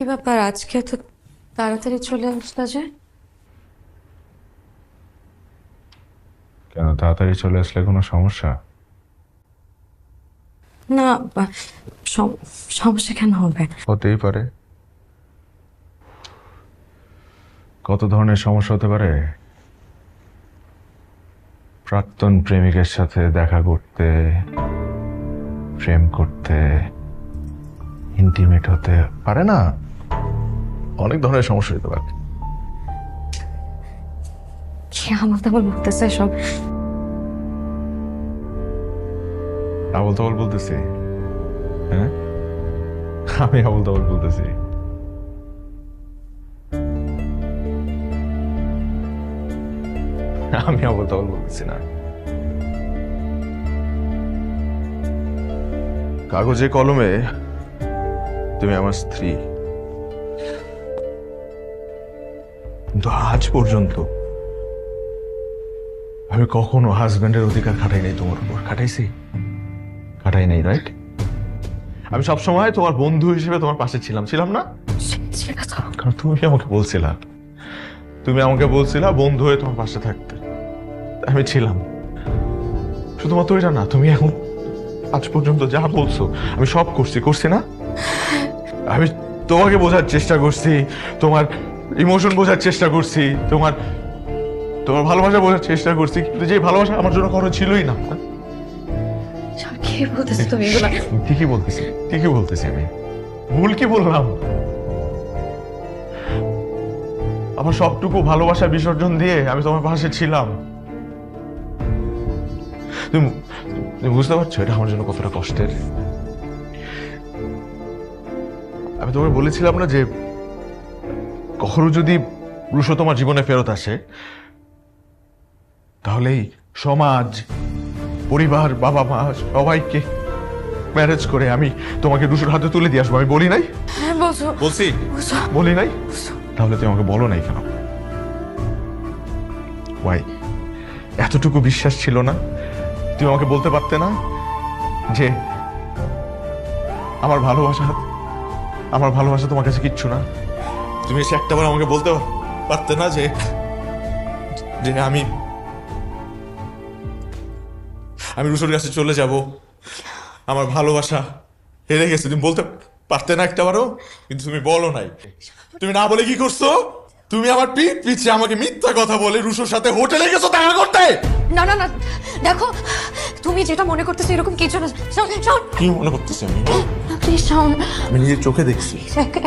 কি ব্যাপার আজকে তো তাড়াতাড়ি চলে আসলা যে? কেন তাড়াতাড়ি চলে আসলে কোনো সমস্যা? না, সমস্যা কেন হবে? হতেই পারে। কত ধরনের সমস্যা হতে পারে। প্রাক্তন প্রেমিকের সাথে দেখা করতে, প্রেম করতে, ইন্টিমেট হতে পারে না, অনেক ধরনের সমস্যা হতে পারে। কি আমার তেমন বলতেছে সব? আবল তাবল বলতেছি? হ্যাঁ, আমি আবল তাবল বলতেছি? আমি আবল তাবল বলতেছি না। কাগজে কলমে তুমি আমার স্ত্রী, কিন্তু আজ পর্যন্ত আমি কখনো হাজবেন্ডের অধিকার খাটাই নাই তোমার উপর। খাটাইছি? খাটাই নাই, রাইট? আমি সবসময় তোমার বন্ধু হিসেবে তোমার পাশে ছিলাম, ছিলাম না? সেটা তো কারণ তুমি আমাকে বলছিলা বন্ধু হয়ে তোমার পাশে থাকতে, আমি ছিলাম। শুধুমাত্র এটা না, তুমি এখন আজ পর্যন্ত যা বলছো আমি সব করছি না? আমি তোমাকে বোঝার চেষ্টা করছি, তোমার ইমোশন বোঝার চেষ্টা করছি, তোমার ভালোবাসা বোঝার চেষ্টা করছি, কিন্তু যে ভালোবাসা আমার জন্য কোনো ছিলই না। কি বলতেছো তুমি এগুলা? ঠিকই বলতেছি আমি। ভুল কি বললাম? আমার সবটুকু ভালোবাসা বিসর্জন দিয়ে আমি তোমার পাশে ছিলাম। তুমি বুঝতে পারছো এটা আমার জন্য কতটা কষ্টের? আমি তোমাকে বলেছিলাম না যে কখনো যদি রুশো তোমার জীবনে ফেরত আসে, তাহলেই সমাজ, পরিবার, বাবা মা সবাইকে ম্যারেজ করে আমি তোমাকে রুশোর হাতে তুলে দিয়ে আসবো। আমি বলি নাই? হ্যাঁ বলছো। বলছি? বলি নাই? তাহলে তুমি আমাকে বলো নাই কেন? ওয়াই? এতটুকু বিশ্বাস ছিল না? তুমি আমাকে বলতে পারতে না যে আমার ভালোবাসা তোমার কাছে কিচ্ছু না? তুমি এসে একটাবার আমাকে বলতে পারতে না যে যে আমি রুশোর কাছে চলে যাব, আমার ভালোবাসা হেরে গেছে? তুমি বলতে পারতে না একটাবারও? কিন্তু তুমি বলো নাই। তুমি না বলে কি করছো? তুমি আমার পিঠ পিছে আমাকে মিথ্যা কথা বলে রুশোর সাথে হোটেলে গেছো দেখা করতে। না না না, দেখো তুমি যেটা মনে করতেছো এরকম কিছু না। শোন শোন, কি মনে করতেছি আমি? প্লিজ শোন। আমি নিজের চোখে দেখছি। একটা